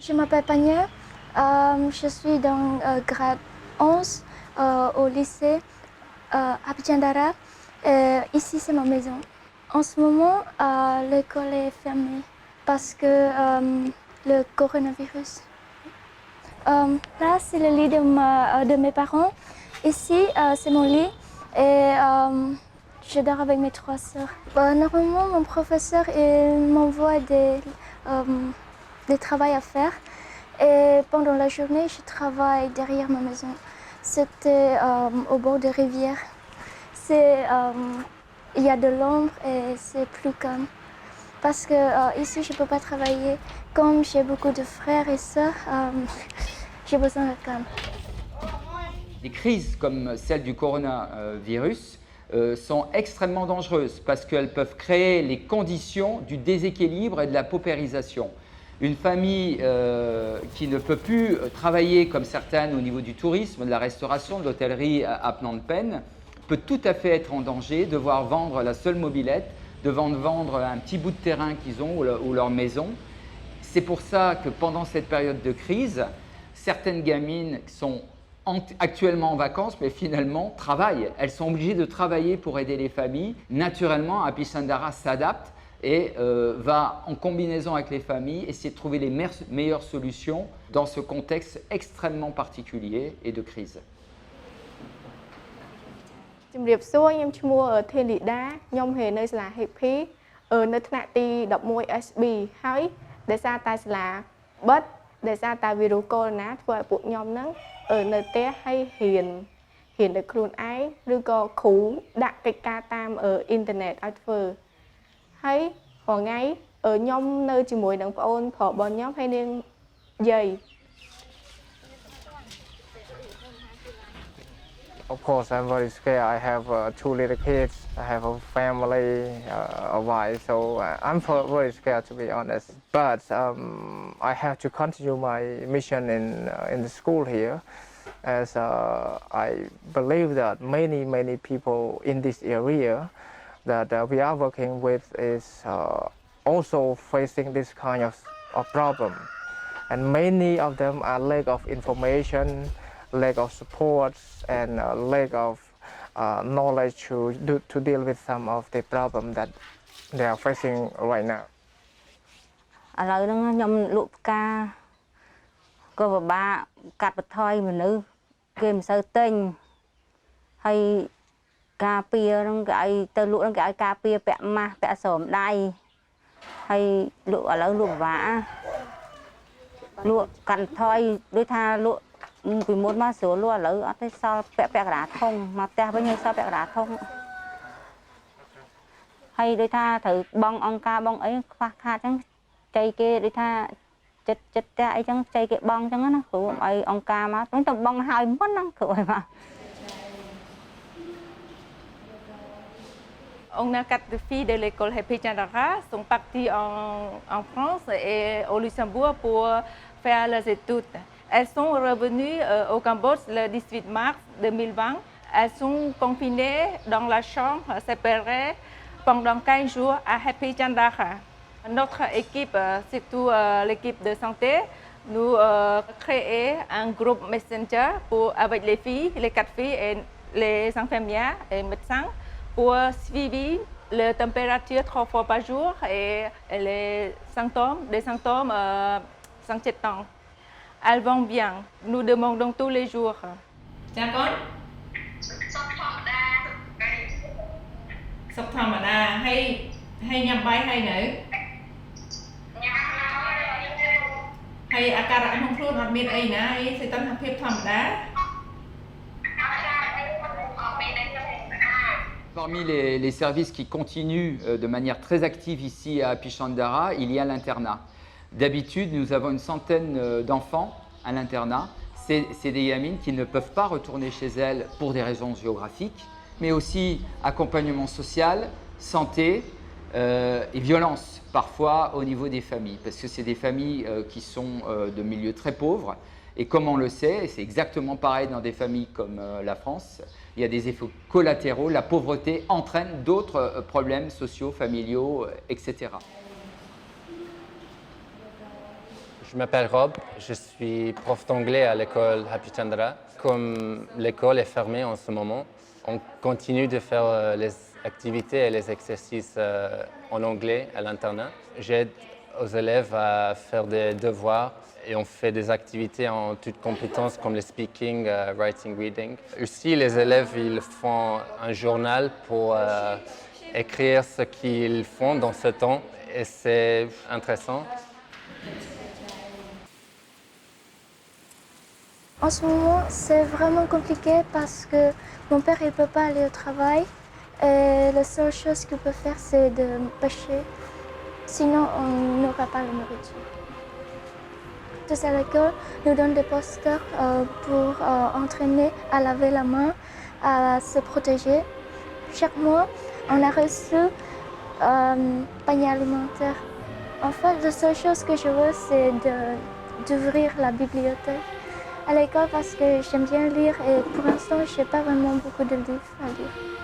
Je m'appelle Pania, je suis dans grade 11 au lycée Abidjan-Dara. Ici, c'est ma maison. En ce moment, l'école est fermée parce que le coronavirus. Là, c'est le lit de mes parents. Ici, c'est mon lit et je dors avec mes 3 sœurs. Normalement, mon professeur m'envoie des travaux à faire et pendant la journée, je travaille derrière ma maison. C'était au bord de rivière. Il y a de l'ombre et c'est plus calme. Parce que ici, je ne peux pas travailler. Comme j'ai beaucoup de frères et sœurs, j'ai besoin de calme. Des crises comme celle du coronavirus sont extrêmement dangereuses parce qu'elles peuvent créer les conditions du déséquilibre et de la paupérisation. Une famille qui ne peut plus travailler comme certaines au niveau du tourisme, de la restauration, de l'hôtellerie à Phnom Penh, peut tout à fait être en danger, devoir vendre la seule mobilette, devant vendre un petit bout de terrain qu'ils ont ou leur maison. C'est pour ça que pendant cette période de crise, certaines gamines sont actuellement en vacances, mais finalement travaillent. Elles sont obligées de travailler pour aider les familles. Naturellement, Apichan Dara s'adapte et va, en combinaison avec les familles, essayer de trouver les meilleures solutions dans ce contexte extrêmement particulier et de crise. ជំរាបសួរ ខ្ញុំឈ្មោះធានីដា ខ្ញុំរៀននៅសាលា Happy នៅថ្នាក់ទី 11 SB ហើយដោយសារតែសាលាបិទដោយសារតែវីរុសកូវីដ -19 ធ្វើឲ្យពួកខ្ញុំហ្នឹងនៅផ្ទះហើយរៀនដោយខ្លួនឯងឬក៏គ្រូដាក់កិច្ចការតាមអ៊ីនធឺណិតឲ្យធ្វើហើយរាល់ថ្ងៃខ្ញុំនៅជាមួយនឹងប្អូនប្រុសរបស់ខ្ញុំហើយនាងយាយ Of course, I'm very scared. I have 2 little kids. I have a family, a wife, so I'm very scared, to be honest. But I have to continue my mission in the school here, as I believe that many people in this area that we are working with is also facing this kind of problem, and many of them are lack of information, lack of support, and lack of knowledge to deal with some of the problems that they are facing right now. ឥឡូវហ្នឹងខ្ញុំលក់ផ្កាក៏ពិបាកកាត់បន្ថយមនុស្សគេមិនសូវទិញហើយការពារហ្នឹងគេឲ្យទៅលក់ហ្នឹងគេឲ្យការពារពាក់ម៉ាស់ពាក់ស្រោមដៃហើយលក់ឥឡូវលក់ពិបាកលក់កាត់បន្ថយដូចថាលក់ពីមុនមកស្រួលលក់ឥឡូវអត់ទេសល់ពាក់កណ្ដាលធុងមកផ្ទះវិញហើយសល់ពាក់កណ្ដាលធុងហើយដូចថាត្រូវបងអង្គការបងអីខ្វះខាតអញ្ចឹងចៃគេដូចថាចិត្តផ្ទះអីចឹងចៃគេបងអញ្ចឹងណាគ្រូឲ្យអង្គការមកខ្ញុំទៅបងហើយមុនហ្នឹងគ្រូឲ្យមក On a 4 filles de l'école Happy Chandara sont parties en France et au Luxembourg pour faire leurs études. Elles sont revenues au Cambodge le 18 mars 2020. Elles sont confinées dans la chambre séparée pendant 15 jours à Happy Chandara. Notre équipe, surtout l'équipe de santé, nous créons un groupe Messenger avec les filles, les 4 filles et les infirmières et médecins pour suivre la température 3 fois par jour et les symptômes, des symptômes s'inquiétants. Elles vont bien. Nous demandons tous les jours. Chào con. Sọc thầm ở đà hay nhằm bay hay nữ. Hay à cara anh không luôn hoặc miền ấy nè, hay sẽ tâm hợp hiệp thầm đá. Parmi les services qui continuent de manière très active ici à Apichan Dara, il y a l'internat. D'habitude, nous avons une centaine d'enfants à l'internat. C'est des gamines qui ne peuvent pas retourner chez elles pour des raisons géographiques, mais aussi accompagnement social, santé et violence parfois au niveau des familles, parce que c'est des familles qui sont de milieux très pauvres. Et comme on le sait, et c'est exactement pareil dans des familles comme la France, il y a des effets collatéraux. La pauvreté entraîne d'autres problèmes sociaux, familiaux, etc. Je m'appelle Rob, je suis prof d'anglais à l'école Happy Chandra. Comme l'école est fermée en ce moment, on continue de faire les activités et les exercices en anglais à l'internat. J'aide aux élèves à faire des devoirs et on fait des activités en toutes compétences comme le speaking, writing, reading. Aussi, les élèves ils font un journal pour écrire ce qu'ils font dans ce temps et c'est intéressant. En ce moment, c'est vraiment compliqué parce que mon père ne peut pas aller au travail et la seule chose qu'il peut faire, c'est de pêcher. Sinon, on n'aura pas la nourriture. Tous à l'école nous donnent des posters pour entraîner à laver la main, à se protéger. Chaque mois, on a reçu un panier alimentaire. En fait, la seule chose que je veux, c'est d'ouvrir la bibliothèque à l'école parce que j'aime bien lire et pour l'instant, je n'ai pas vraiment beaucoup de livres à lire.